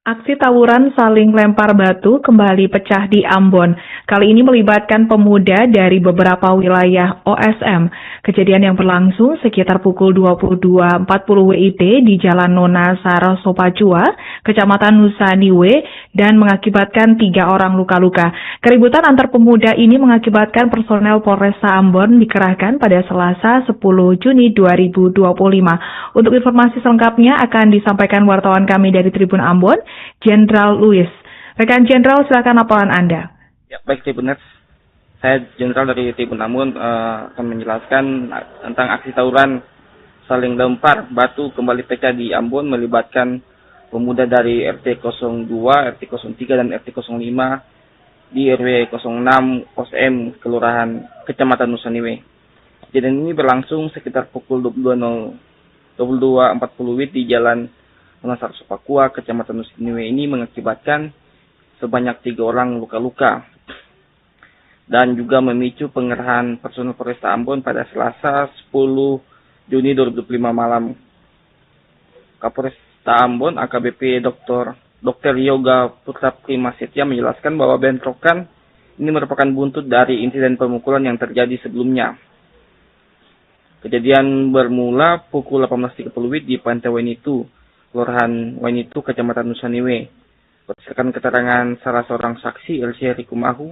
Aksi tawuran saling lempar batu kembali pecah di Ambon. Kali ini melibatkan pemuda dari beberapa wilayah OSM. Kejadian yang berlangsung sekitar pukul 22.40 WIB di Jalan Nona Sarasopacua, Kecamatan Nusaniwe, dan mengakibatkan 3 orang luka-luka. Keributan antar pemuda ini mengakibatkan personel Polresta Ambon dikerahkan pada Selasa 10 Juni 2025. Untuk informasi selengkapnya akan disampaikan wartawan kami dari Tribun Ambon, Jenderal Louis. Rekan Jenderal, silakan laporan Anda. Ya, baik Tribuners. Saya Jenderal dari Tribun Ambon akan menjelaskan tentang aksi tawuran saling lempar batu kembali pecah di Ambon melibatkan pemuda dari RT 02, RT 03, dan RT 05 di RW 06 OSM Kelurahan Kecamatan Nusaniwe. Kejadian ini berlangsung sekitar pukul 22.40 WIB di Jalan Nona Sarasopacua, Kecamatan Nusaniwe ini mengakibatkan sebanyak 3 orang luka-luka dan juga memicu pengerahan personel Polresta Ambon pada Selasa 10 Juni 2025 malam. Kapolresta Ambon AKBP Dr. Yoga Putra Prima Setia menjelaskan bahwa bentrokan ini merupakan buntut dari insiden pemukulan yang terjadi sebelumnya. Kejadian bermula pukul 18.30 WIB di Pantai Wainitu, Kelurahan Wainitu, Kecamatan Nusaniwe. Berdasarkan keterangan salah seorang saksi, LC Rikumahu,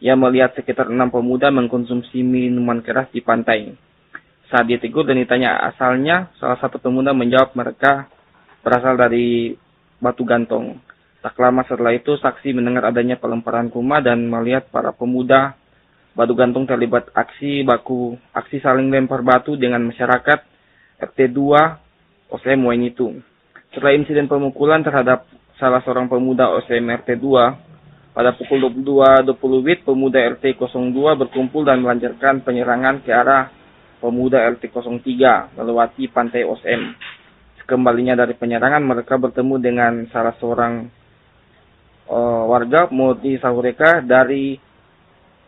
yang melihat sekitar 6 pemuda mengkonsumsi minuman keras di pantai. Saat ditegur dan ditanya asalnya, salah satu pemuda menjawab mereka berasal dari Batu Gantong. Tak lama setelah itu, saksi mendengar adanya pelemparan rumah dan melihat para pemuda Batu Gantong terlibat aksi saling lempar batu dengan masyarakat RT 2 OSM Wainitu. Setelah insiden pemukulan terhadap salah seorang pemuda OSM RT 2, pada pukul 22.20 WIB, pemuda RT 02 berkumpul dan melancarkan penyerangan ke arah pemuda RT 03 melewati pantai OSM. Sekembalinya dari penyerangan, mereka bertemu dengan salah seorang warga Moti Sahureka dari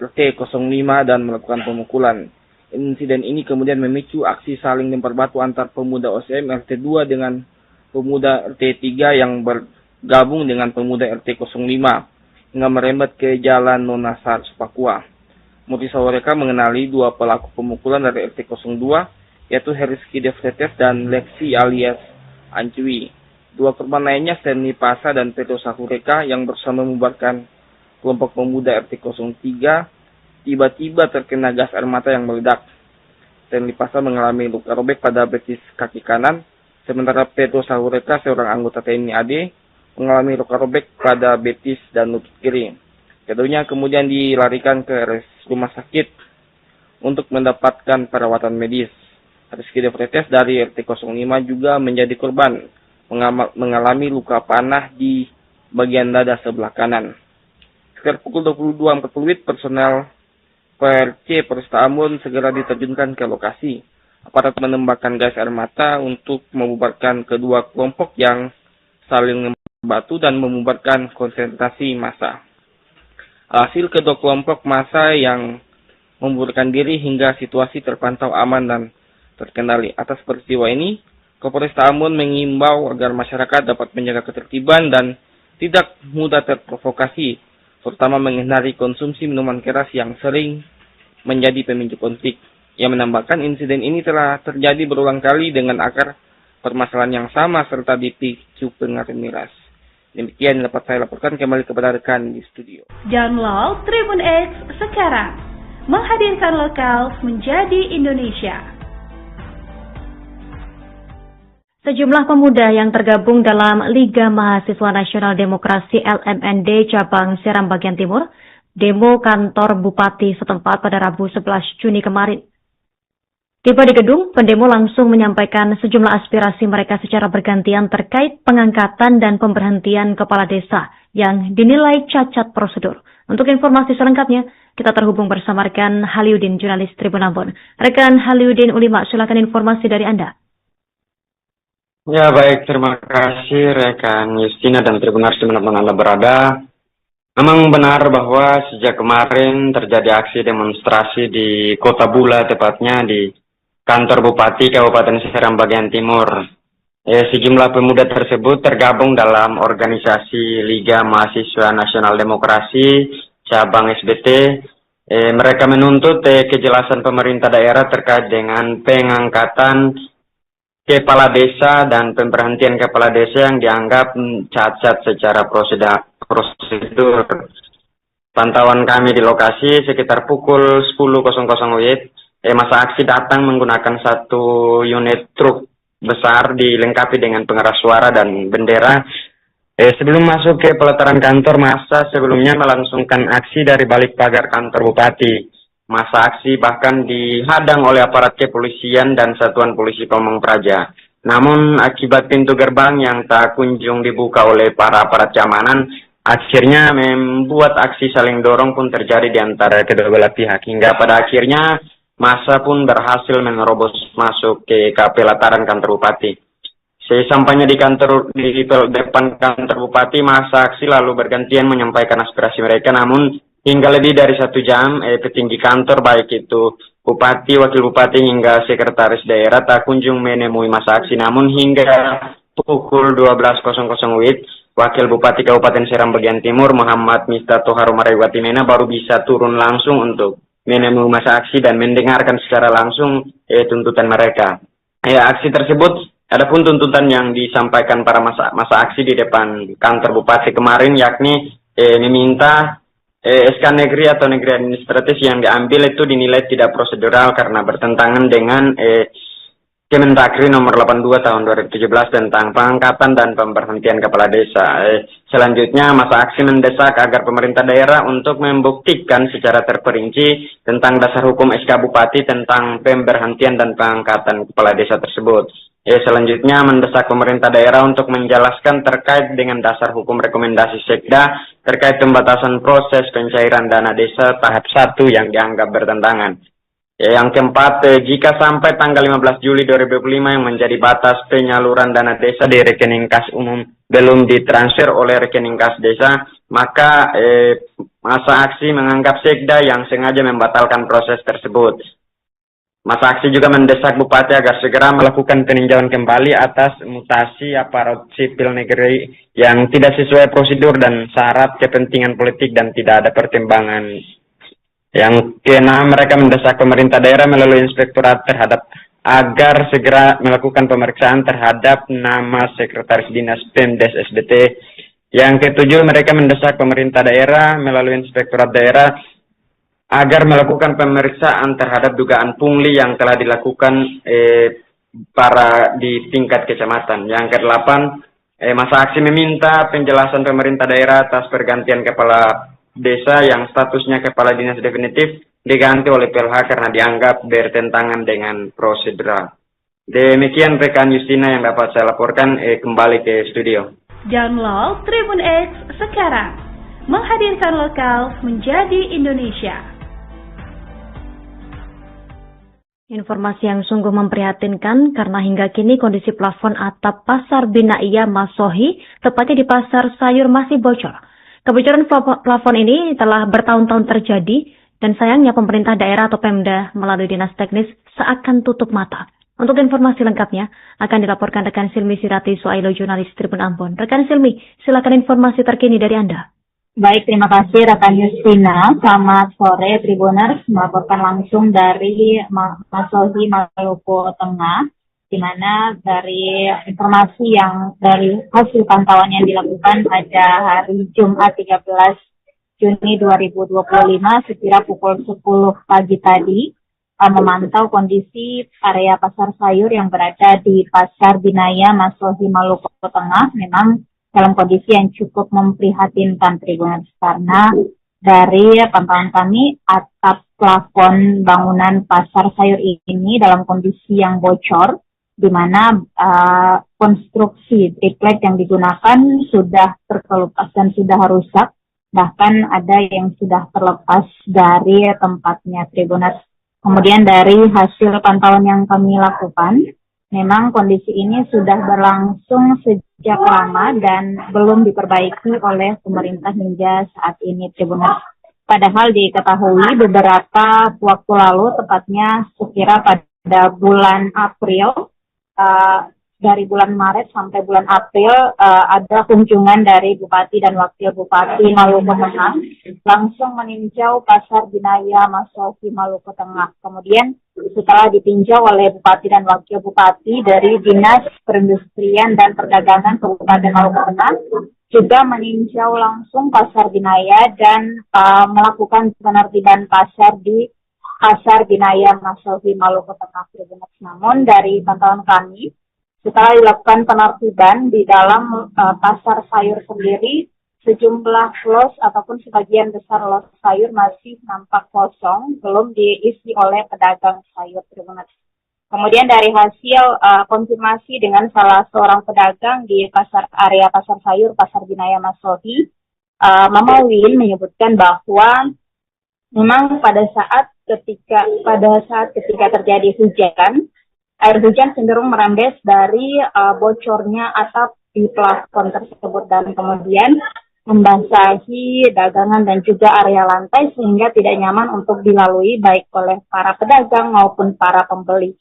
RT 05 dan melakukan pemukulan. Insiden ini kemudian memicu aksi saling lempar batu antar pemuda OSM RT 2 dengan pemuda RT 3 yang bergabung dengan pemuda RT 05 hingga merembet ke Jalan Nona Sarasopacua. Moti Sahureka mengenali 2 pelaku pemukulan dari RT 02, yaitu Heriski Devtetes dan Lexi alias Ancui. 2 korban lainnya, Stanley Pasa dan Pedro Sahureka, yang bersama membubarkan kelompok pemuda RT 03, tiba-tiba terkena gas air mata yang meledak. Stanley Pasa mengalami luka robek pada betis kaki kanan, sementara Pedro Sahureka, seorang anggota TNI AD, mengalami luka robek pada betis dan lutut kiri. Keduanya kemudian dilarikan ke rumah sakit untuk mendapatkan perawatan medis. Rizky Devretes dari RT 05 juga menjadi korban, mengalami luka panah di bagian dada sebelah kanan. Sekitar pukul 22.40 WIB, personel PRC Polresta Ambon segera diterjunkan ke lokasi. Aparat menembakkan gas air mata untuk membubarkan kedua kelompok yang saling batu dan membubarkan konsentrasi massa. Hasil kedua kelompok massa yang membubarkan diri hingga situasi terpantau aman dan terkendali. Atas peristiwa ini, Kapolresta Ambon mengimbau agar masyarakat dapat menjaga ketertiban dan tidak mudah terprovokasi, terutama menghindari konsumsi minuman keras yang sering menjadi pemicu konflik. Ia menambahkan insiden ini telah terjadi berulang kali dengan akar permasalahan yang sama serta dipicu pengaruh miras. Demikian dapat saya laporkan, kembali kepada rekan di studio. Download Tribun X sekarang, menghadirkan lokal menjadi Indonesia. Sejumlah pemuda yang tergabung dalam Liga Mahasiswa Nasional Demokrasi LMND Cabang Seram Bagian Timur demo kantor Bupati setempat pada Rabu 11 Juni kemarin. Tiba di gedung, pendemo langsung menyampaikan sejumlah aspirasi mereka secara bergantian terkait pengangkatan dan pemberhentian kepala desa yang dinilai cacat prosedur. Untuk informasi selengkapnya, kita terhubung bersama rekan Haliudin, jurnalis Tribun Ambon. Rekan Haliudin Ulima, silakan informasi dari Anda. Ya baik, terima kasih rekan Justina dan Tribuners dimanapun Anda berada. Memang benar bahwa sejak kemarin terjadi aksi demonstrasi di Kota Bula, tepatnya di kantor Bupati Kabupaten Seram Bagian Timur. Sejumlah pemuda tersebut tergabung dalam organisasi Liga Mahasiswa Nasional Demokrasi cabang SBT. Mereka menuntut kejelasan pemerintah daerah terkait dengan pengangkatan kepala desa dan pemberhentian kepala desa yang dianggap cacat secara prosedur. Pantauan kami di lokasi sekitar pukul 10.00 WIB, masa aksi datang menggunakan satu unit truk besar dilengkapi dengan pengeras suara dan bendera. Sebelum masuk ke pelataran kantor, masa sebelumnya melangsungkan aksi dari balik pagar kantor bupati. Masa aksi bahkan dihadang oleh aparat kepolisian dan Satuan Polisi Pamong Praja. Namun akibat pintu gerbang yang tak kunjung dibuka oleh para aparat keamanan, akhirnya membuat aksi saling dorong pun terjadi di antara kedua belah pihak. Hingga pada akhirnya masa pun berhasil menerobos masuk ke pelataran kantor bupati. Sesampainya di depan kantor bupati, masa aksi lalu bergantian menyampaikan aspirasi mereka. Namun hingga lebih dari 1 jam, petinggi kantor baik itu bupati, wakil bupati hingga sekretaris daerah tak kunjung menemui masa aksi. Namun hingga pukul 12.00 WIB, Wakil Bupati Kabupaten Seram Bagian Timur Muhammad Miftah Toharumarewati Mena baru bisa turun langsung untuk menemui masa aksi dan mendengarkan secara langsung tuntutan mereka. Aksi tersebut, adapun tuntutan yang disampaikan para masa aksi di depan kantor bupati kemarin, yakni meminta SK negeri atau negeri administratif yang diambil itu dinilai tidak prosedural karena bertentangan dengan Kemendagri nomor 82 tahun 2017 tentang pengangkatan dan pemberhentian kepala desa. Selanjutnya, masa aksi mendesak agar pemerintah daerah untuk membuktikan secara terperinci tentang dasar hukum SK Bupati tentang pemberhentian dan pengangkatan kepala desa tersebut. Selanjutnya, mendesak pemerintah daerah untuk menjelaskan terkait dengan dasar hukum rekomendasi Sekda terkait pembatasan proses pencairan dana desa tahap 1 yang dianggap bertentangan. Yang keempat, jika sampai tanggal 15 Juli 2025 yang menjadi batas penyaluran dana desa di rekening kas umum belum ditransfer oleh rekening kas desa, maka masa aksi menganggap Sekda yang sengaja membatalkan proses tersebut. Masa aksi juga mendesak Bupati agar segera melakukan peninjauan kembali atas mutasi aparat sipil negeri yang tidak sesuai prosedur dan syarat kepentingan politik dan tidak ada pertimbangan. Yang keenam, mereka mendesak pemerintah daerah melalui inspektorat agar segera melakukan pemeriksaan terhadap nama sekretaris dinas Pemdes SBT. Yang ketujuh, mereka mendesak pemerintah daerah melalui inspektorat daerah agar melakukan pemeriksaan terhadap dugaan pungli yang telah dilakukan di tingkat kecamatan. Yang kedelapan, masa aksi meminta penjelasan pemerintah daerah atas pergantian kepala desa yang statusnya kepala dinas definitif diganti oleh PLH karena dianggap bertentangan dengan prosedural. Demikian rekan Justina yang dapat saya laporkan, kembali ke studio. Download Tribun X sekarang, menghadirkan lokal menjadi Indonesia. Informasi yang sungguh memprihatinkan karena hingga kini kondisi plafon atap Pasar Binaia Masohi, tepatnya di Pasar Sayur, masih bocor. Kebocoran plafon ini telah bertahun-tahun terjadi dan sayangnya pemerintah daerah atau Pemda melalui dinas teknis seakan tutup mata. Untuk informasi lengkapnya akan dilaporkan rekan Silmi Sirati Suailo, jurnalis Tribun Ambon. Rekan Silmi, silakan informasi terkini dari Anda. Baik, terima kasih rekan Justina. Selamat sore Tribuners, melaporkan langsung dari Masohi, Maluku Tengah, di mana dari informasi yang dari hasil pantauan yang dilakukan pada hari Jumat 13 Juni 2025 sekira pukul 10 pagi tadi, memantau kondisi area pasar sayur yang berada di Pasar Binaia Masohi, Maluku Tengah memang dalam kondisi yang cukup memprihatinkan Tribuners, karena dari pantauan kami atap plafon bangunan pasar sayur ini dalam kondisi yang bocor, di mana konstruksi triplek yang digunakan sudah terkelupas dan sudah rusak, bahkan ada yang sudah terlepas dari tempatnya Tribuners. Kemudian dari hasil pantauan yang kami lakukan, memang kondisi ini sudah berlangsung sejak lama dan belum diperbaiki oleh pemerintah hingga saat ini Tribuners. Padahal diketahui beberapa waktu lalu, tepatnya sekira pada bulan April, dari bulan Maret sampai bulan April ada kunjungan dari Bupati dan Wakil Bupati Maluku Tengah langsung meninjau Pasar Binaya Masohi Maluku Tengah. Kemudian setelah ditinjau oleh Bupati dan Wakil Bupati dari Dinas Perindustrian dan Perdagangan Kabupaten Maluku Tengah juga meninjau langsung Pasar Binaya dan melakukan penertiban pasar di Pasar Binaya Masohi Maluku Tengah. Namun dari pantauan kami, setelah dilakukan penertiban di dalam pasar sayur sendiri, sejumlah los ataupun sebagian besar los sayur masih nampak kosong, belum diisi oleh pedagang sayur. Kemudian dari hasil konfirmasi dengan salah seorang pedagang di area pasar sayur Pasar Binaya Masohi, Mama Win menyebutkan bahwa memang pada saat ketika terjadi hujan, air hujan cenderung merembes dari bocornya atap di plafon tersebut dan kemudian membasahi dagangan dan juga area lantai sehingga tidak nyaman untuk dilalui baik oleh para pedagang maupun para pembeli.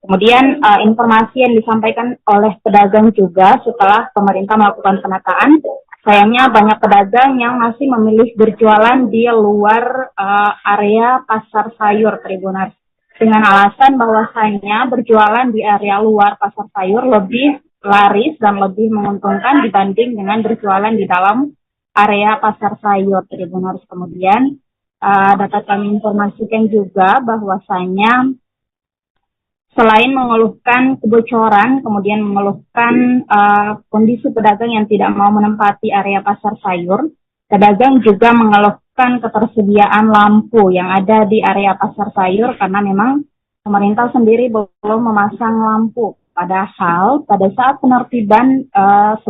Kemudian informasi yang disampaikan oleh pedagang juga setelah pemerintah melakukan penataan, sayangnya banyak pedagang yang masih memilih berjualan di luar area pasar sayur Tribuners, dengan alasan bahwasanya berjualan di area luar pasar sayur lebih laris dan lebih menguntungkan dibanding dengan berjualan di dalam area pasar sayur Tribuners. Kemudian dapat kami informasikan juga bahwasanya selain mengeluhkan kebocoran, kemudian mengeluhkan kondisi pedagang yang tidak mau menempati area pasar sayur, pedagang juga mengeluhkan ketersediaan lampu yang ada di area pasar sayur karena memang pemerintah sendiri belum memasang lampu. Padahal pada saat penertiban 19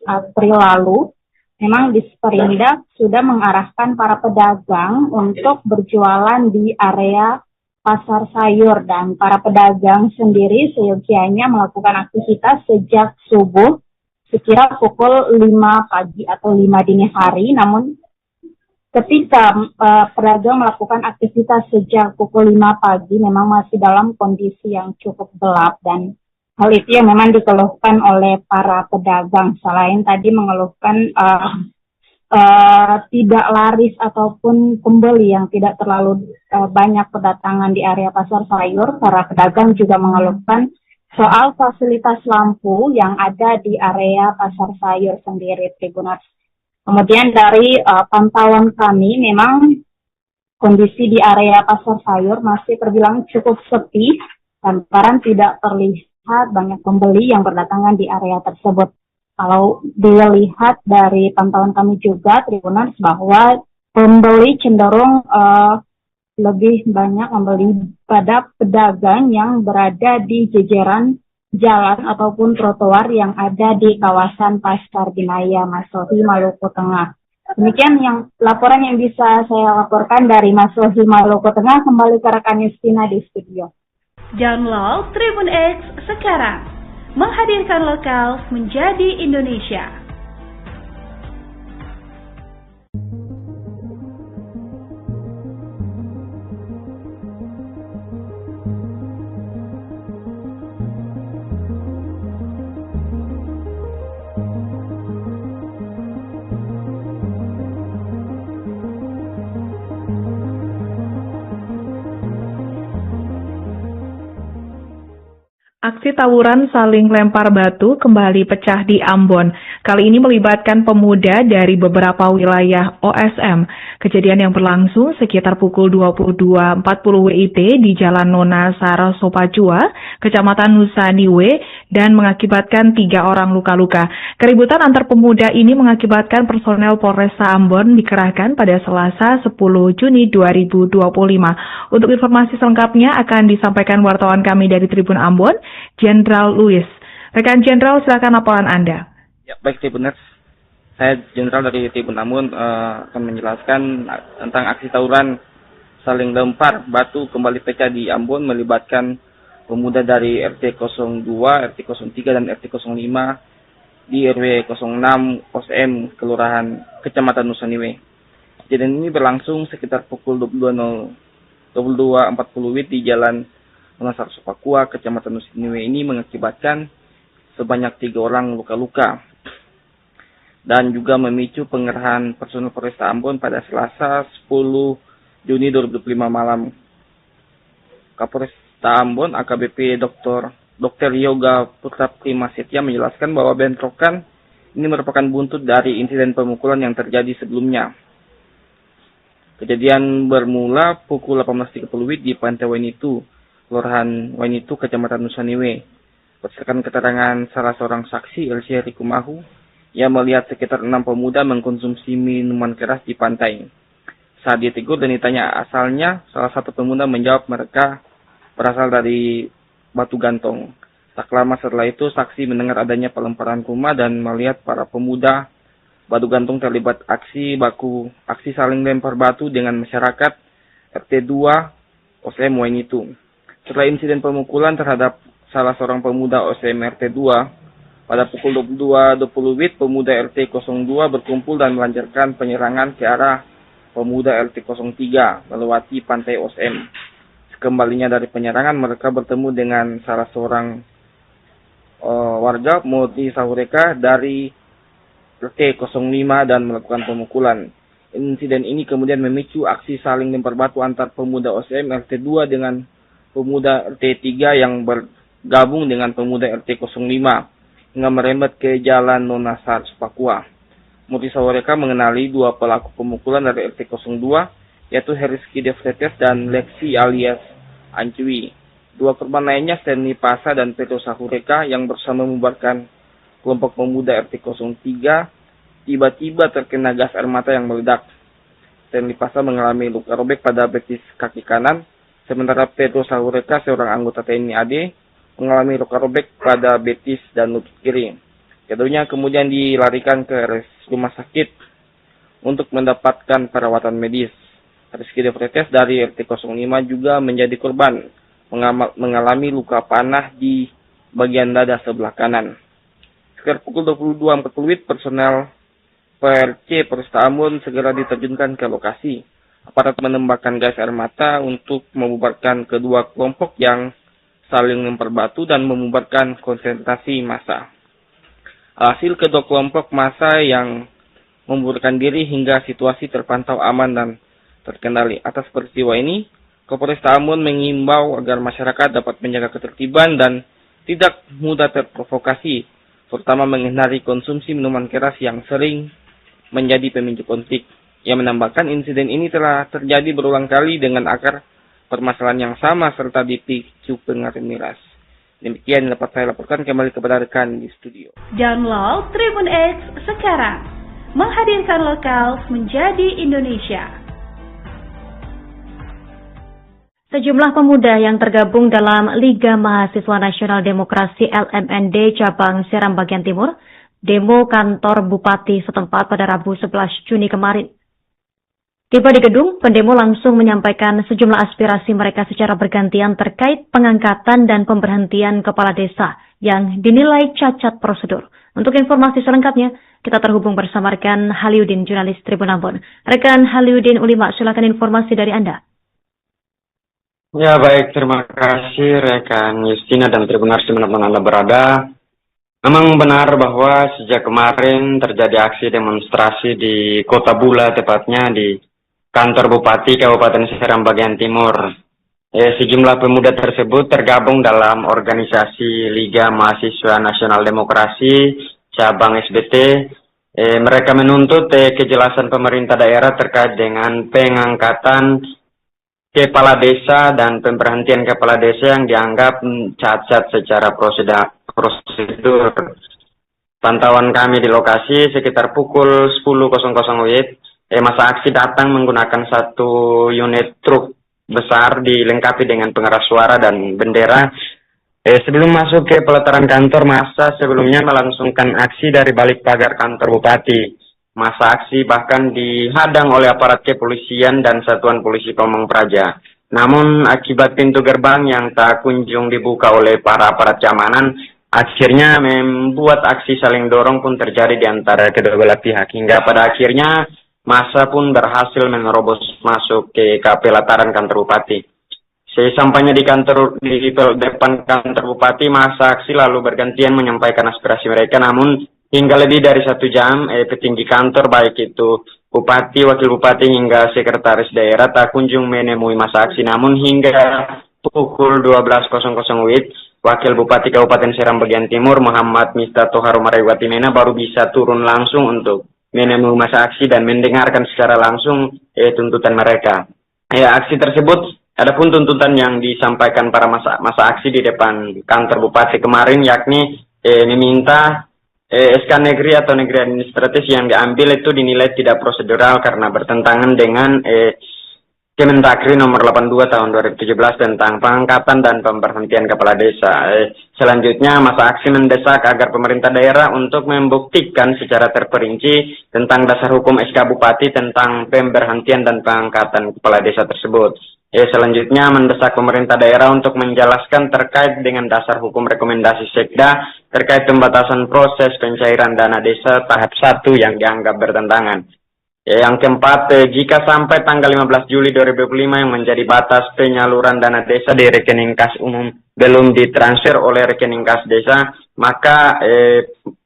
April lalu, memang Disperindak sudah mengarahkan para pedagang untuk berjualan di area pasar sayur dan para pedagang sendiri seyogianya melakukan aktivitas sejak subuh sekira pukul 5 pagi atau 5 dini hari. Namun ketika pedagang melakukan aktivitas sejak pukul 5 pagi memang masih dalam kondisi yang cukup gelap dan hal itu yang memang dikeluhkan oleh para pedagang. Selain tadi mengeluhkan tidak laris ataupun pembeli yang tidak terlalu banyak kedatangan di area pasar sayur, para pedagang juga mengeluhkan soal fasilitas lampu yang ada di area pasar sayur sendiri, Tribuners. Kemudian dari pantauan kami, memang kondisi di area pasar sayur masih terbilang cukup sepi, lantaran tidak terlihat banyak pembeli yang berdatangan di area tersebut. Kalau dilihat dari pantauan kami juga, Tribuners, bahwa pembeli cenderung lebih banyak membeli pada pedagang yang berada di jajaran jalan ataupun trotoar yang ada di kawasan Pasar Binaya Masohi Maluku Tengah. Demikian laporan yang bisa saya laporkan dari Masohi Maluku Tengah. Kembali ke rekan Justina di studio. Download Tribun X sekarang. Menghadirkan lokal menjadi Indonesia. Aksi tawuran saling lempar batu kembali pecah di Ambon. Kali ini melibatkan pemuda dari beberapa wilayah OSM. Kejadian yang berlangsung sekitar pukul 22.40 WIB di Jalan Nona Sar Sopajua, Kecamatan Nusa Niwe, dan mengakibatkan 3 orang luka-luka. Keributan antar pemuda ini mengakibatkan personel Polresta Ambon dikerahkan pada Selasa 10 Juni 2025. Untuk informasi selengkapnya akan disampaikan wartawan kami dari Tribun Ambon, Jenderal Louis. Rekan Jenderal, silakan laporan Anda. Ya, baik Tribuners. Saya Jenderal dari Tribun Ambon akan menjelaskan tentang aksi tawuran saling lempar batu kembali pecah di Ambon melibatkan pemuda dari RT 02, RT 03, dan RT 05 di RW 06 OSM Kelurahan Kecamatan Nusa Niwe. Kejadian ini berlangsung sekitar pukul 22.40 WIB di Jalan Nona Sar Sopajua, Kecamatan Nusa Niwe ini mengakibatkan sebanyak 3 orang luka-luka. Dan juga memicu pengerahan personel Polresta Ambon pada Selasa 10 Juni 2025 malam. Kapolresta Ambon AKBP Dr. Yoga Putra Prima Setia menjelaskan bahwa bentrokan ini merupakan buntut dari insiden pemukulan yang terjadi sebelumnya. Kejadian bermula pukul 18.30 di Pantai Wainitu, Kelurahan Wainitu, Kecamatan Nusaniwe. Berdasarkan keterangan salah seorang saksi, LC Rikumahu, ia melihat sekitar 6 pemuda mengkonsumsi minuman keras di pantai. Saat ditegur dan ditanya asalnya, salah satu pemuda menjawab mereka berasal dari Batu Gantong. Tak lama setelah itu, saksi mendengar adanya pelemparan rumah dan melihat para pemuda Batu Gantong terlibat aksi saling lempar batu dengan masyarakat RT 2 OSM Wainitu. Setelah insiden pemukulan terhadap salah seorang pemuda OSM RT 2, pada pukul 22.20 pemuda RT 02 berkumpul dan melancarkan penyerangan ke arah pemuda RT 03 melewati pantai OSM. Sekembalinya dari penyerangan, mereka bertemu dengan salah seorang warga Moti Sahureka dari RT 05 dan melakukan pemukulan. Insiden ini kemudian memicu aksi saling lempar batu antar pemuda OSM RT 2 dengan pemuda RT 3 yang bergabung dengan pemuda RT 05. Hingga merembet ke jalan Nonasar, Papua. Moti Sawareka mengenali 2 pelaku pemukulan dari RT 02, yaitu Heriski Devretes dan Lexi alias Ancui. 2 korban lainnya, Stanley Pasa dan Petro Sahureka, yang bersama membubarkan kelompok pemuda RT 03, tiba-tiba terkena gas air mata yang meledak. Stanley Pasa mengalami luka robek pada betis kaki kanan, sementara Petro Sahureka, seorang anggota TNI AD, mengalami luka robek pada betis dan lutut kiri. Keduanya kemudian dilarikan ke rumah sakit untuk mendapatkan perawatan medis. Rizky Devretes dari RT 05 juga menjadi korban, mengalami luka panah di bagian dada sebelah kanan. Sekitar pukul 22.40 personel PRC Polresta Ambon segera diterjunkan ke lokasi. Aparat menembakkan gas air mata untuk membubarkan kedua kelompok yang saling lempar batu dan membubarkan konsentrasi massa. Hasil kedua kelompok massa yang membubarkan diri hingga situasi terpantau aman dan terkendali. Atas peristiwa ini, Kapolresta Ambon mengimbau agar masyarakat dapat menjaga ketertiban dan tidak mudah terprovokasi, terutama menghindari konsumsi minuman keras yang sering menjadi pemicu konflik. Ia menambahkan insiden ini telah terjadi berulang kali dengan akar permasalahan yang sama serta dipicu pengaruh miras. Demikian dapat saya laporkan, kembali kepada rekan di studio. Download Tribun X sekarang, menghadirkan lokal menjadi Indonesia. Sejumlah pemuda yang tergabung dalam Liga Mahasiswa Nasional Demokrasi LMND Cabang Seram Bagian Timur demo kantor Bupati setempat pada Rabu 11 Juni kemarin. Tiba di gedung, pendemo langsung menyampaikan sejumlah aspirasi mereka secara bergantian terkait pengangkatan dan pemberhentian kepala desa yang dinilai cacat prosedur. Untuk informasi selengkapnya, kita terhubung bersama rekan Haliudin, jurnalis Tribun Ambon. Rekan Haliudin Ulima, silakan informasi dari Anda. Ya baik, terima kasih rekan Justina dan Tribuners dimanapun Anda berada. Memang benar bahwa sejak kemarin terjadi aksi demonstrasi di Kota Bula, tepatnya di kantor Bupati Kabupaten Seram Bagian Timur. Sejumlah pemuda tersebut tergabung dalam organisasi Liga Mahasiswa Nasional Demokrasi Cabang SBT. Mereka menuntut kejelasan pemerintah daerah terkait dengan pengangkatan kepala desa dan pemberhentian kepala desa yang dianggap cacat secara prosedur. Pantauan kami di lokasi sekitar pukul 10.00 WIB. Masa aksi datang menggunakan satu unit truk besar dilengkapi dengan pengeras suara dan bendera. Sebelum masuk ke pelataran kantor, masa sebelumnya melangsungkan aksi dari balik pagar kantor Bupati. Masa aksi bahkan dihadang oleh aparat kepolisian dan Satuan Polisi Pamong Praja. Namun akibat pintu gerbang yang tak kunjung dibuka oleh para aparat keamanan, akhirnya membuat aksi saling dorong pun terjadi di antara kedua belah pihak. Hingga pada akhirnya masa pun berhasil menerobos masuk ke pelataran kantor Bupati. Sesampainya di depan kantor bupati, masa aksi lalu bergantian menyampaikan aspirasi mereka. Namun hingga lebih dari 1 jam, petinggi kantor baik itu bupati, wakil bupati hingga sekretaris daerah tak kunjung menemui masa aksi. Namun hingga pukul 12.00 WIB, wakil bupati Kabupaten Seram bagian Timur Muhammad Miftah Toharo Maraiwatimena baru bisa turun langsung untuk menemui masa aksi dan mendengarkan secara langsung tuntutan mereka. Aksi tersebut, adapun tuntutan yang disampaikan para masa aksi di depan kantor bupati kemarin, yakni meminta SK negeri atau negeri administratif yang diambil itu dinilai tidak prosedural karena bertentangan dengan Kemendagri nomor 82 tahun 2017 tentang pengangkatan dan pemberhentian kepala desa. Selanjutnya, masa aksi mendesak agar pemerintah daerah untuk membuktikan secara terperinci tentang dasar hukum SK Bupati tentang pemberhentian dan pengangkatan kepala desa tersebut. Selanjutnya, mendesak pemerintah daerah untuk menjelaskan terkait dengan dasar hukum rekomendasi Sekda terkait pembatasan proses pencairan dana desa tahap 1 yang dianggap bertentangan. Yang keempat, jika sampai tanggal 15 Juli 2025 yang menjadi batas penyaluran dana desa di rekening kas umum belum ditransfer oleh rekening kas desa, maka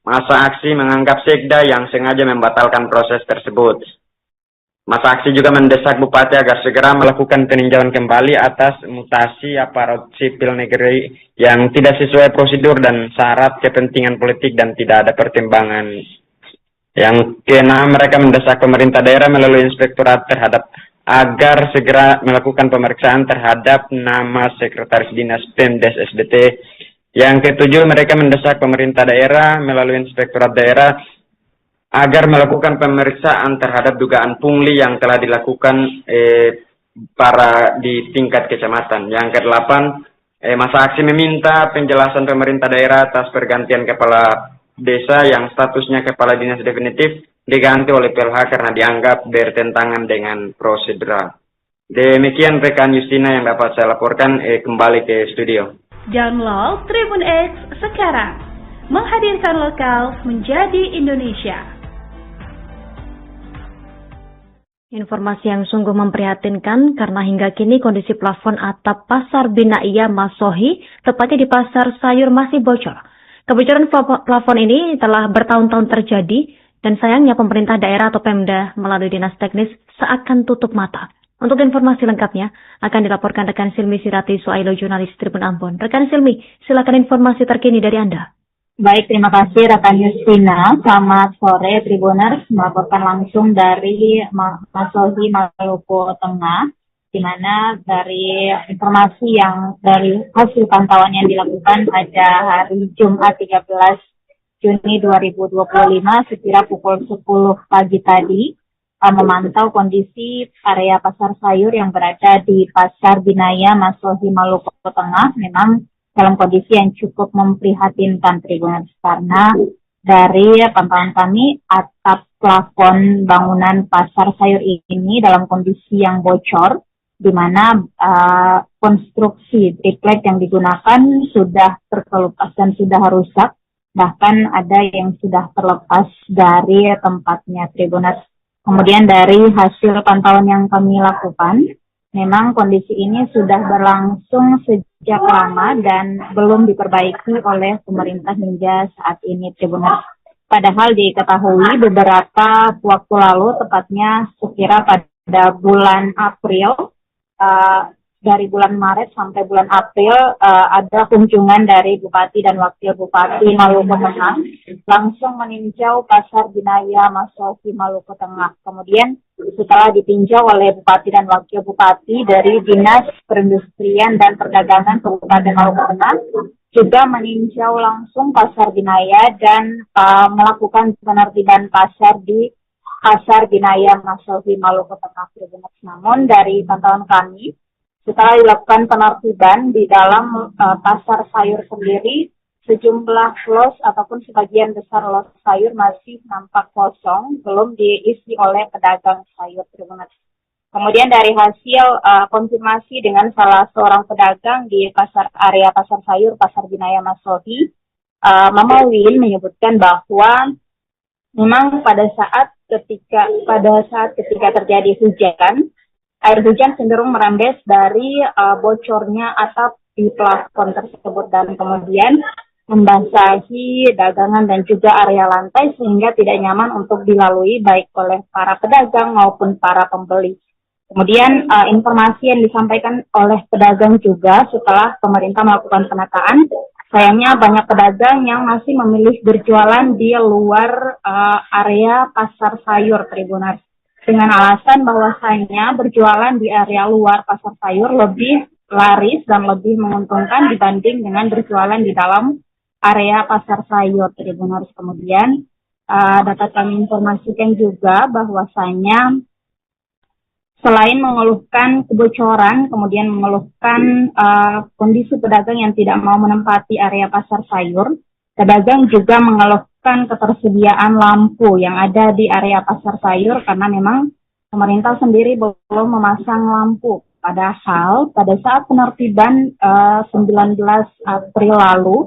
masa aksi menganggap Sekda yang sengaja membatalkan proses tersebut. Masa aksi juga mendesak Bupati agar segera melakukan peninjauan kembali atas mutasi aparat sipil negeri yang tidak sesuai prosedur dan syarat kepentingan politik dan tidak ada pertimbangan. Yang keenam, mereka mendesak pemerintah daerah melalui inspektorat terhadap agar segera melakukan pemeriksaan terhadap nama sekretaris dinas Pemdes SDT. Yang ketujuh, mereka mendesak pemerintah daerah melalui inspektorat daerah agar melakukan pemeriksaan terhadap dugaan pungli yang telah dilakukan para di tingkat kecamatan. Yang kedelapan, masa aksi meminta penjelasan pemerintah daerah atas pergantian kepala desa yang statusnya kepala dinas definitif diganti oleh PLH karena dianggap bertentangan dengan prosedural. Demikian rekan Justina yang dapat saya laporkan, kembali ke studio. Download Tribun X sekarang, menghadirkan lokal menjadi Indonesia. Informasi yang sungguh memprihatinkan karena hingga kini kondisi plafon atap Pasar Binaya Masohi, tepatnya di Pasar Sayur, masih bocor. Kebocoran plafon ini telah bertahun-tahun terjadi dan sayangnya pemerintah daerah atau Pemda melalui dinas teknis seakan tutup mata. Untuk informasi lengkapnya akan dilaporkan rekan Silmi Sirati Suailo, jurnalis Tribun Ambon. Rekan Silmi, silakan informasi terkini dari Anda. Baik, terima kasih rekan Justina. Selamat sore Tribuners, melaporkan langsung dari Masohi, Maluku Tengah, di mana dari informasi yang dari hasil pantauan yang dilakukan pada hari Jumat 13 Juni 2025 sekira pukul 10 pagi tadi, memantau kondisi area pasar sayur yang berada di Pasar Binaya Masohi, Maluku Tengah memang dalam kondisi yang cukup memprihatinkan Tribuners, karena dari pantauan kami atap plafon bangunan pasar sayur ini dalam kondisi yang bocor, di mana konstruksi triplek yang digunakan sudah terkelupas dan sudah rusak, bahkan ada yang sudah terlepas dari tempatnya Tribuners. Kemudian dari hasil pantauan yang kami lakukan, memang kondisi ini sudah berlangsung sejak lama dan belum diperbaiki oleh pemerintah hingga saat ini Tribuners. Padahal diketahui beberapa waktu lalu, tepatnya sekira pada bulan April, dari bulan Maret sampai bulan April ada kunjungan dari Bupati dan Wakil Bupati Maluku Tengah langsung meninjau Pasar Binaya Masohi, Maluku Tengah. Kemudian setelah ditinjau oleh Bupati dan Wakil Bupati dari Dinas Perindustrian dan Perdagangan Kabupaten Maluku Tengah juga meninjau langsung Pasar Binaya dan melakukan penertiban pasar di Pasar Binaya Masohi, Maluku Tengah. Namun dari pantauan kami, setelah dilakukan penertiban di dalam pasar sayur sendiri, sejumlah los ataupun sebagian besar los sayur masih nampak kosong, belum diisi oleh pedagang sayur. Kemudian dari hasil konfirmasi dengan salah seorang pedagang di area pasar sayur Pasar Binaya Masohi, Mama Win menyebutkan bahwa memang pada saat ketika terjadi hujan, air hujan cenderung merembes dari bocornya atap di plafon tersebut dan kemudian membasahi dagangan dan juga area lantai sehingga tidak nyaman untuk dilalui baik oleh para pedagang maupun para pembeli. Kemudian informasi yang disampaikan oleh pedagang juga setelah pemerintah melakukan penataan, sayangnya banyak pedagang yang masih memilih berjualan di luar area pasar sayur Tribuners. Dengan alasan bahwasanya berjualan di area luar pasar sayur lebih laris dan lebih menguntungkan dibanding dengan berjualan di dalam area pasar sayur Tribuners. Kemudian dapat kami informasikan juga bahwasanya selain mengeluhkan kebocoran, kemudian mengeluhkan kondisi pedagang yang tidak mau menempati area pasar sayur, pedagang juga mengeluhkan ketersediaan lampu yang ada di area pasar sayur karena memang pemerintah sendiri belum memasang lampu. Padahal pada saat penertiban 19 April lalu,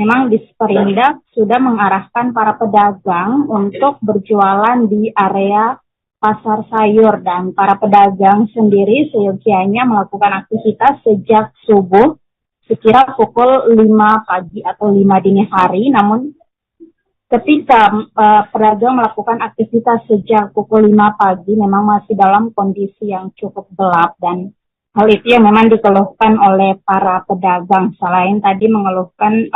memang Disperindak sudah mengarahkan para pedagang untuk berjualan di area pasar sayur dan para pedagang sendiri seyogianya melakukan aktivitas sejak subuh sekira pukul 5 pagi atau 5 dini hari. Namun ketika pedagang melakukan aktivitas sejak pukul 5 pagi memang masih dalam kondisi yang cukup gelap dan hal itu yang memang dikeluhkan oleh para pedagang. Selain tadi mengeluhkan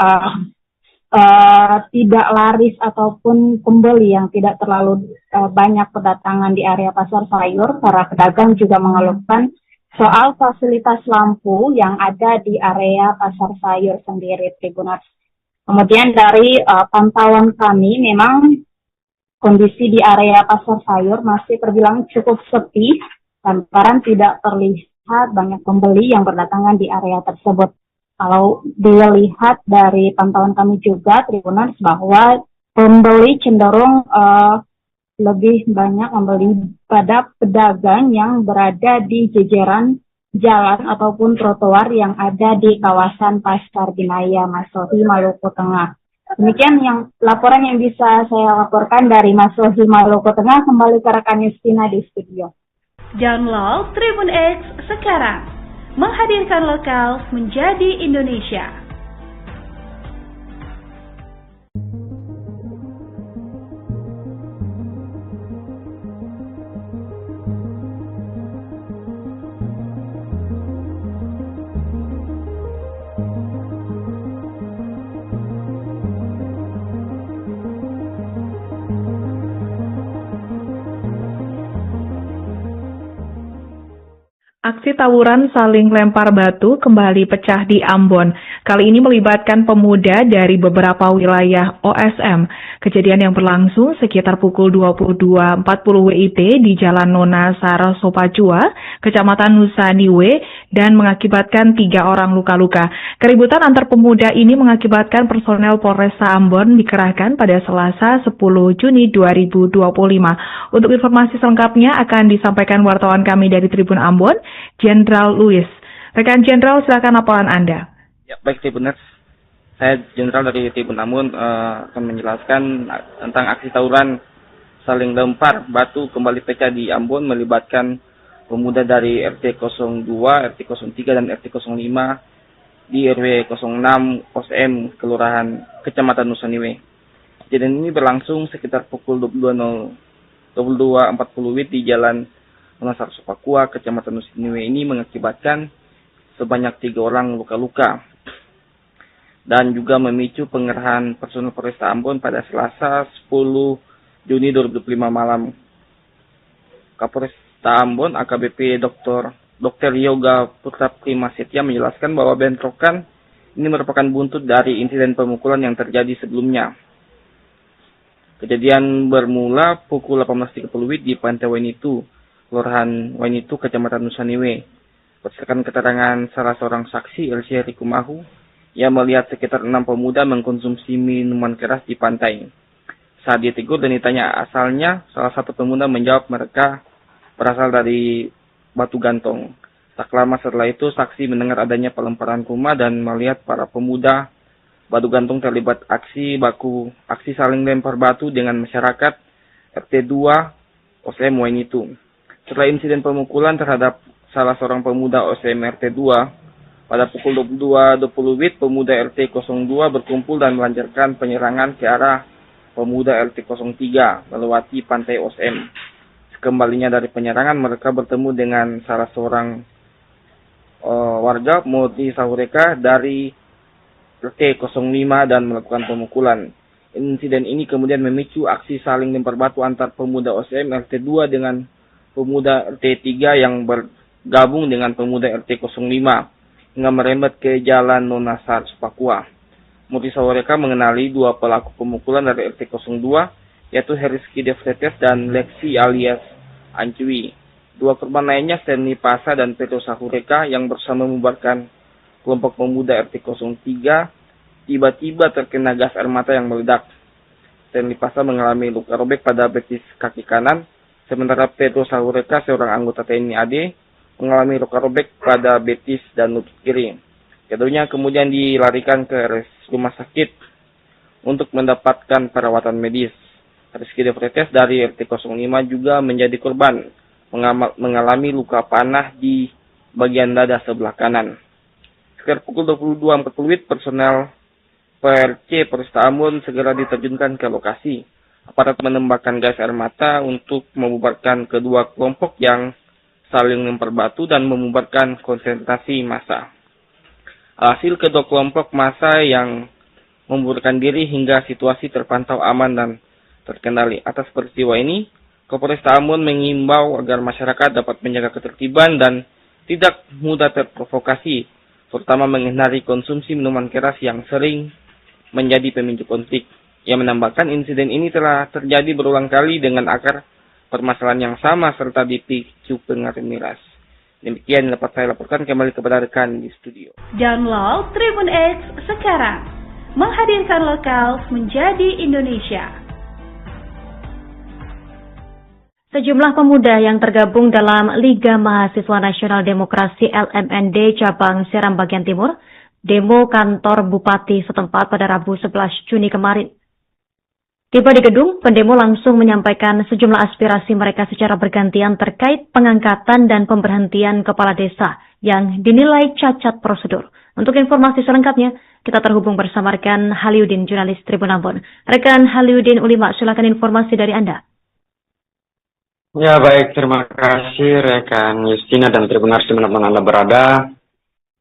tidak laris ataupun pembeli yang tidak terlalu banyak kedatangan di area pasar sayur, para pedagang juga mengeluhkan soal fasilitas lampu yang ada di area pasar sayur sendiri, Tribuners. Kemudian dari pantauan kami, memang kondisi di area pasar sayur masih terbilang cukup sepi, lantaran tidak terlihat banyak pembeli yang berdatangan di area tersebut. Kalau dilihat dari pantauan kami juga, Tribuners, bahwa pembeli cenderung lebih banyak membeli pada pedagang yang berada di jajaran jalan ataupun trotoar yang ada di kawasan Pasar Binaya, Masohi, Maluku Tengah. Demikian laporan yang bisa saya laporkan dari Masohi, Maluku Tengah. Kembali ke rekan Justina di studio. Download Tribun X sekarang. Menghadirkan lokal menjadi Indonesia. Aksi tawuran saling lempar batu kembali pecah di Ambon. Kali ini melibatkan pemuda dari beberapa wilayah OSM. Kejadian yang berlangsung sekitar pukul 22.40 WIB di Jalan Nona Sarasopacua, Kecamatan Nusaniwe, dan mengakibatkan 3 orang luka-luka. Keributan antar pemuda ini mengakibatkan personel Polresta Ambon dikerahkan pada Selasa 10 Juni 2025. Untuk informasi selengkapnya akan disampaikan wartawan kami dari Tribun Ambon, Jenderal Louis. Rekan Jenderal, silakan laporan Anda. Ya, baik Tribuners. Saya Jenderal dari Tribun Ambon akan menjelaskan tentang aksi tawuran saling lempar batu kembali pecah di Ambon melibatkan pemuda dari RT 02, RT 03, dan RT 05 di RW 06 OSM Kelurahan Kecamatan Nusaniwe. Kejadian ini berlangsung sekitar pukul 22.40 WIB di Jalan Nona Sarasopacua, Kecamatan Nusaniwe ini mengakibatkan sebanyak 3 orang luka-luka dan juga memicu pengerahan personel Polresta Ambon pada Selasa 10 Juni 2025 malam. Kapolresta Ambon AKBP Dr. Yoga Putra Prima Setia menjelaskan bahwa bentrokan ini merupakan buntut dari insiden pemukulan yang terjadi sebelumnya. Kejadian bermula pukul 18.30 WIB di Pantai Wainitu, Kelurahan Wainitu, Kecamatan Nusaniwe. Berdasarkan keterangan salah seorang saksi, LC Rikumahu, ia melihat sekitar 6 pemuda mengkonsumsi minuman keras di pantai. Saat ditegur dan ditanya asalnya, salah satu pemuda menjawab mereka berasal dari Batu Gantong. Tak lama setelah itu, saksi mendengar adanya pelemparan rumah dan melihat para pemuda Batu Gantong terlibat aksi saling lempar batu dengan masyarakat RT 2 OSM Wainitu. Setelah insiden pemukulan terhadap salah seorang pemuda OSM RT 2, pada pukul 22.20 WIB, pemuda RT 02 berkumpul dan melancarkan penyerangan ke arah pemuda RT 03 melewati pantai OSM. Sekembalinya dari penyerangan, mereka bertemu dengan salah seorang warga Moti Sahureka dari RT 05 dan melakukan pemukulan. Insiden ini kemudian memicu aksi saling lempar batu antar pemuda OSM RT 2 dengan pemuda RT 3 yang bergabung dengan pemuda RT 05 hingga merembet ke Jalan Nonasar, Papua. Moti Sahureka mengenali dua pelaku pemukulan dari RT 02, yaitu Heriski Devretes dan Lexi alias Ancui. Dua korban lainnya, Stanley Pasa dan Petro Sahureka, yang bersama membubarkan kelompok pemuda RT 03, tiba-tiba terkena gas air mata yang meledak. Stanley Pasa mengalami luka robek pada betis kaki kanan, sementara Petro Sahureka, seorang anggota TNI AD, mengalami luka robek pada betis dan lutut kiri. Keduanya kemudian dilarikan ke rumah sakit untuk mendapatkan perawatan medis. Rizky Devretes dari RT 05 juga menjadi korban, mengalami luka panah di bagian dada sebelah kanan. Sekitar pukul 22.40 personel PRC Polresta Ambon segera diterjunkan ke lokasi. Aparat menembakkan gas air mata untuk membubarkan kedua kelompok yang saling lempar batu dan membubarkan konsentrasi massa. Hasil kedua kelompok massa yang membubarkan diri hingga situasi terpantau aman dan terkendali. Atas peristiwa ini, Kapolresta Ambon mengimbau agar masyarakat dapat menjaga ketertiban dan tidak mudah terprovokasi, terutama menghindari konsumsi minuman keras yang sering menjadi pemicu konflik. Ia menambahkan insiden ini telah terjadi berulang kali dengan akar permasalahan yang sama serta dipicu pengaruh miras. Demikian dapat saya laporkan, kembali kepada rekan di studio. Download Tribun X sekarang, menghadirkan lokal menjadi Indonesia. Sejumlah pemuda yang tergabung dalam Liga Mahasiswa Nasional Demokrasi LMND Cabang Seram Bagian Timur demo kantor Bupati setempat pada Rabu 11 Juni kemarin. Tiba di gedung, pendemo langsung menyampaikan sejumlah aspirasi mereka secara bergantian terkait pengangkatan dan pemberhentian kepala desa yang dinilai cacat prosedur. Untuk informasi selengkapnya, kita terhubung bersama rekan Haliudin, jurnalis Tribun Ambon. Rekan Haliudin Ulima, silakan informasi dari Anda. Ya baik, terima kasih rekan Justina dan Tribunars dimanapun Anda berada.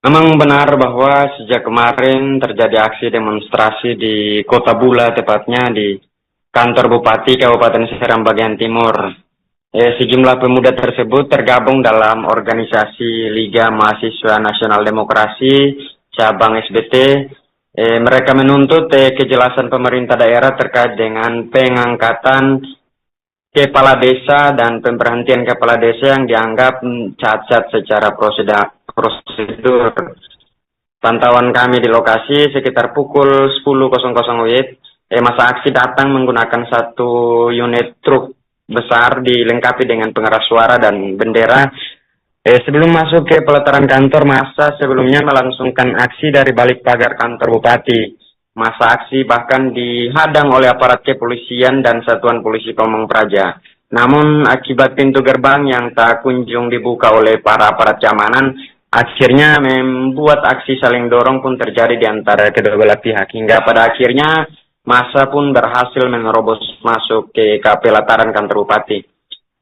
Memang benar bahwa sejak kemarin terjadi aksi demonstrasi di Kota Bula, tepatnya di kantor Bupati Kabupaten Seram Bagian Timur. Sejumlah pemuda tersebut tergabung dalam organisasi Liga Mahasiswa Nasional Demokrasi Cabang SBT. Mereka menuntut kejelasan pemerintah daerah terkait dengan pengangkatan kepala desa dan pemberhentian kepala desa yang dianggap cacat secara prosedur. Pantauan kami di lokasi sekitar pukul 10.00 WIB, masa aksi datang menggunakan satu unit truk besar dilengkapi dengan pengeras suara dan bendera. Sebelum masuk ke pelataran kantor, masa sebelumnya melangsungkan aksi dari balik pagar kantor Bupati. Masa aksi bahkan dihadang oleh aparat kepolisian dan Satuan Polisi Pamong Praja. Namun akibat pintu gerbang yang tak kunjung dibuka oleh para aparat keamanan, akhirnya membuat aksi saling dorong pun terjadi di antara kedua belah pihak. Hingga pada akhirnya masa pun berhasil menerobos masuk ke pelataran kantor Bupati.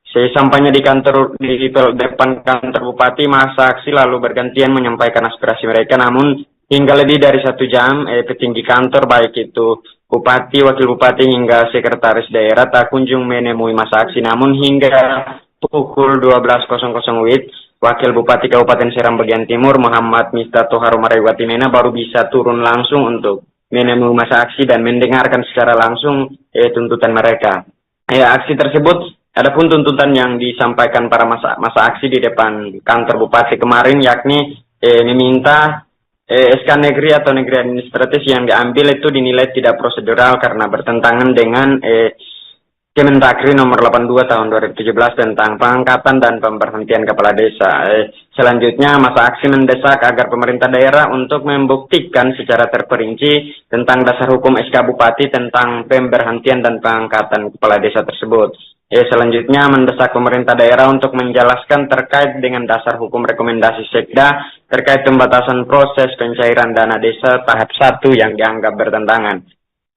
Sesampainya di depan kantor Bupati, masa aksi lalu bergantian menyampaikan aspirasi mereka. Namun hingga lebih dari 1 jam, petinggi kantor baik itu Bupati, Wakil Bupati hingga Sekretaris Daerah tak kunjung menemui masa aksi. Namun hingga pukul 12.00 WIB, Wakil Bupati Kabupaten Seram Bagian Timur Muhammad Miftah Harumarewatimena baru bisa turun langsung untuk menemui masa aksi dan mendengarkan secara langsung tuntutan mereka. Aksi tersebut, adapun tuntutan yang disampaikan para masa aksi di depan kantor Bupati kemarin, yakni meminta SK negeri atau negeri administratif yang diambil itu dinilai tidak prosedural karena bertentangan dengan Kemendagri nomor 82 tahun 2017 tentang pengangkatan dan pemberhentian kepala desa. Selanjutnya, masa aksi mendesak agar pemerintah daerah untuk membuktikan secara terperinci tentang dasar hukum SK Bupati tentang pemberhentian dan pengangkatan kepala desa tersebut. Selanjutnya mendesak pemerintah daerah untuk menjelaskan terkait dengan dasar hukum rekomendasi Sekda terkait pembatasan proses pencairan dana desa tahap 1 yang dianggap bertentangan.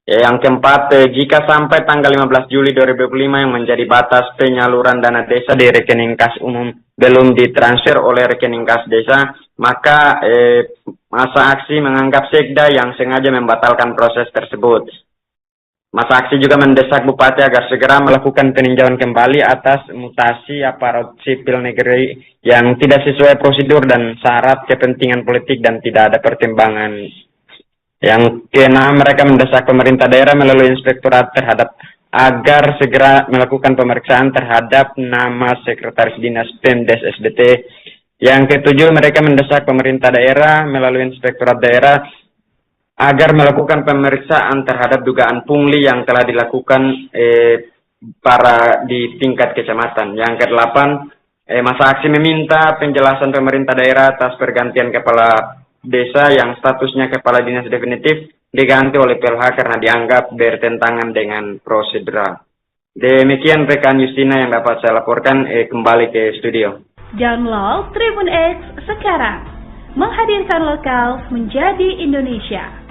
Yang keempat, jika sampai tanggal 15 Juli 2025 yang menjadi batas penyaluran dana desa di rekening kas umum belum ditransfer oleh rekening kas desa, maka masa aksi menganggap Sekda yang sengaja membatalkan proses tersebut. Masa aksi juga mendesak Bupati agar segera melakukan peninjauan kembali atas mutasi aparat sipil negeri yang tidak sesuai prosedur dan syarat kepentingan politik dan tidak ada pertimbangan. Yang keenam, mereka mendesak pemerintah daerah melalui inspektorat terhadap agar segera melakukan pemeriksaan terhadap nama sekretaris dinas Pemdes SBT. Yang ketujuh, mereka mendesak pemerintah daerah melalui inspektorat daerah agar melakukan pemeriksaan terhadap dugaan pungli yang telah dilakukan para di tingkat kecamatan. Yang kedelapan, masa aksi meminta penjelasan pemerintah daerah atas pergantian kepala desa yang statusnya kepala dinas definitif diganti oleh PLH karena dianggap bertentangan dengan prosedural. Demikian rekan Justina yang dapat saya laporkan, kembali ke studio. Download Tribun X sekarang, menghadirkan lokal menjadi Indonesia.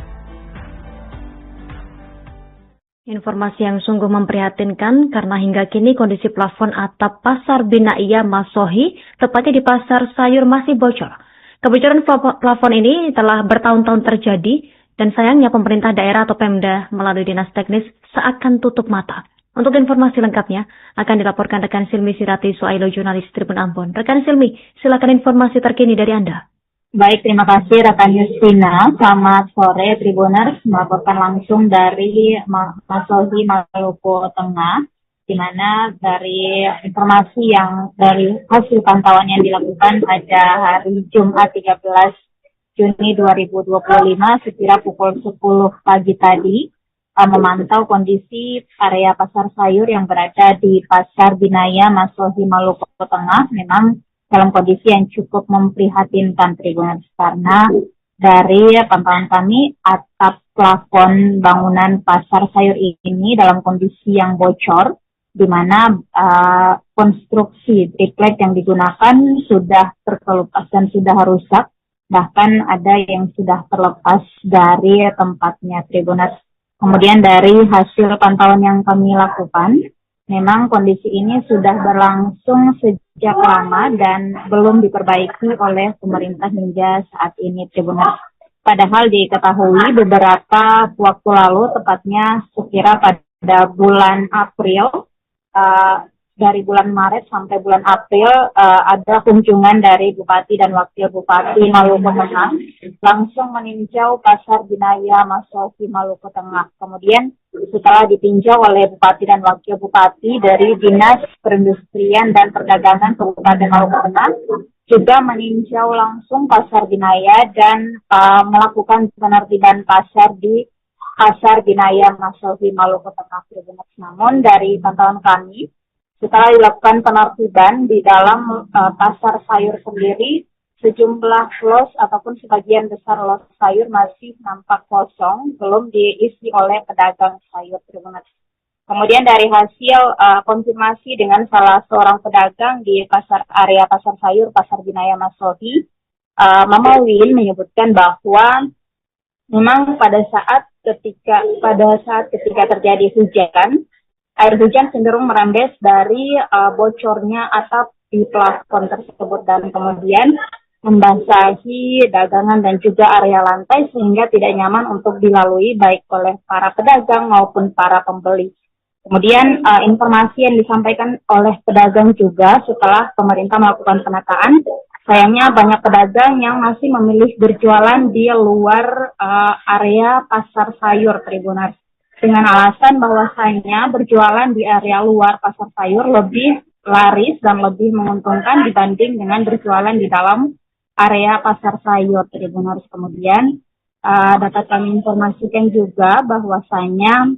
Informasi yang sungguh memprihatinkan karena hingga kini kondisi plafon atap Pasar Binaya Masohi, tepatnya di Pasar Sayur, masih bocor. Kebocoran plafon ini telah bertahun-tahun terjadi dan sayangnya pemerintah daerah atau Pemda melalui dinas teknis seakan tutup mata. Untuk informasi lengkapnya akan dilaporkan rekan Silmi Sirati Suailo, jurnalis Tribun Ambon. Rekan Silmi, silakan informasi terkini dari Anda. Baik, terima kasih rekan Justina. Selamat sore Tribuners, melaporkan langsung dari Masohi, Maluku Tengah, di mana dari informasi yang dari hasil pantauan yang dilakukan pada hari Jumat 13 Juni 2025 sekira pukul 10 pagi tadi, memantau kondisi area pasar sayur yang berada di Pasar Binaya Masohi, Maluku Tengah memang dalam kondisi yang cukup memprihatinkan Tribuners, karena dari pantauan kami atap plafon bangunan pasar sayur ini dalam kondisi yang bocor, di mana konstruksi triplek yang digunakan sudah terkelupas dan sudah rusak, bahkan ada yang sudah terlepas dari tempatnya Tribuners. Kemudian dari hasil pantauan yang kami lakukan, memang kondisi ini sudah berlangsung sejak lama dan belum diperbaiki oleh pemerintah hingga saat ini Tribuners. Padahal diketahui beberapa waktu lalu, tepatnya sekira pada bulan April, dari bulan Maret sampai bulan April, ada kunjungan dari Bupati dan Wakil Bupati Maluku Tengah langsung meninjau Pasar Binaya Masohi, Maluku Tengah. Kemudian setelah ditinjau oleh Bupati dan Wakil Bupati dari Dinas Perindustrian dan Perdagangan Kabupaten Maluku Tengah, juga meninjau langsung Pasar Binaya dan melakukan penertiban pasar di Pasar Binaya Masohi, Maluku Tengah. Namun dari pantauan kami, setelah dilakukan penertiban di dalam pasar sayur sendiri, sejumlah los ataupun sebagian besar los sayur masih nampak kosong, belum diisi oleh pedagang sayur. Kemudian dari hasil konfirmasi dengan salah seorang pedagang di area pasar sayur Pasar Binaya Masohi, Mama Win menyebutkan bahwa memang pada saat ketika terjadi hujan, air hujan cenderung merembes dari bocornya atap di plafon tersebut dan kemudian membasahi dagangan dan juga area lantai sehingga tidak nyaman untuk dilalui baik oleh para pedagang maupun para pembeli. Kemudian informasi yang disampaikan oleh pedagang juga setelah pemerintah melakukan penataan, sayangnya banyak pedagang yang masih memilih berjualan di luar area pasar sayur Tribuners, dengan alasan bahwasanya berjualan di area luar pasar sayur lebih laris dan lebih menguntungkan dibanding dengan berjualan di dalam area pasar sayur Tribuners. Kemudian dapat kami informasikan juga bahwasanya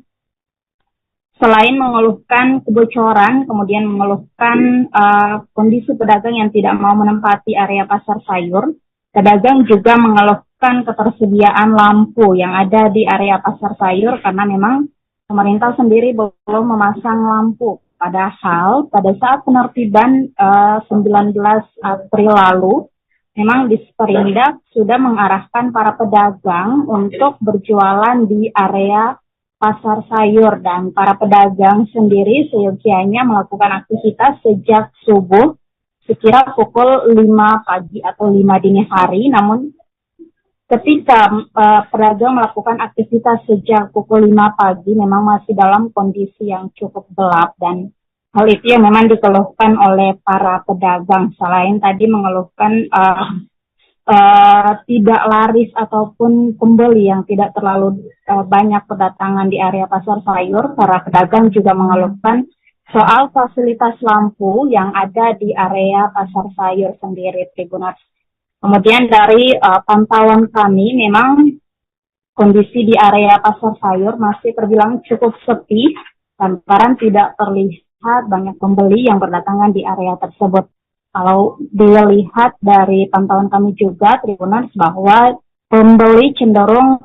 selain mengeluhkan kebocoran, kemudian mengeluhkan kondisi pedagang yang tidak mau menempati area pasar sayur, pedagang juga mengeluhkan ketersediaan lampu yang ada di area pasar sayur karena memang pemerintah sendiri belum memasang lampu Padahal pada saat penertiban 19 April lalu, memang Disperindak sudah mengarahkan para pedagang untuk berjualan di area pasar sayur, dan para pedagang sendiri seyogianya melakukan aktivitas sejak subuh sekira pukul 5 pagi atau 5 dini hari. Namun ketika pedagang melakukan aktivitas sejak pukul 5 pagi memang masih dalam kondisi yang cukup gelap, dan hal itu yang memang dikeluhkan oleh para pedagang. Selain tadi mengeluhkan tidak laris ataupun pembeli yang tidak terlalu banyak berdatangan di area pasar sayur, para pedagang juga mengeluhkan soal fasilitas lampu yang ada di area pasar sayur sendiri, Tribuners. Kemudian dari pantauan kami, memang kondisi di area pasar sayur masih terbilang cukup sepi, lantaran tidak terlihat banyak pembeli yang berdatangan di area tersebut. Kalau dilihat dari pantauan kami juga, Tribuners, bahwa pembeli cenderung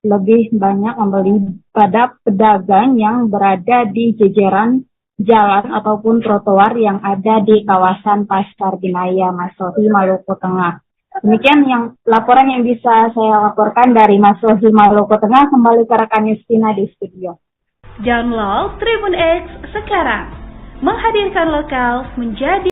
lebih banyak membeli pada pedagang yang berada di jejeran jalan ataupun trotoar yang ada di kawasan Pasar Binaya, Masohi, Maluku Tengah. Demikian laporan yang bisa saya laporkan dari Masohi, Maluku Tengah. Kembali ke rekan Justina di studio. Download Tribun X sekarang, menghadirkan lokal menjadi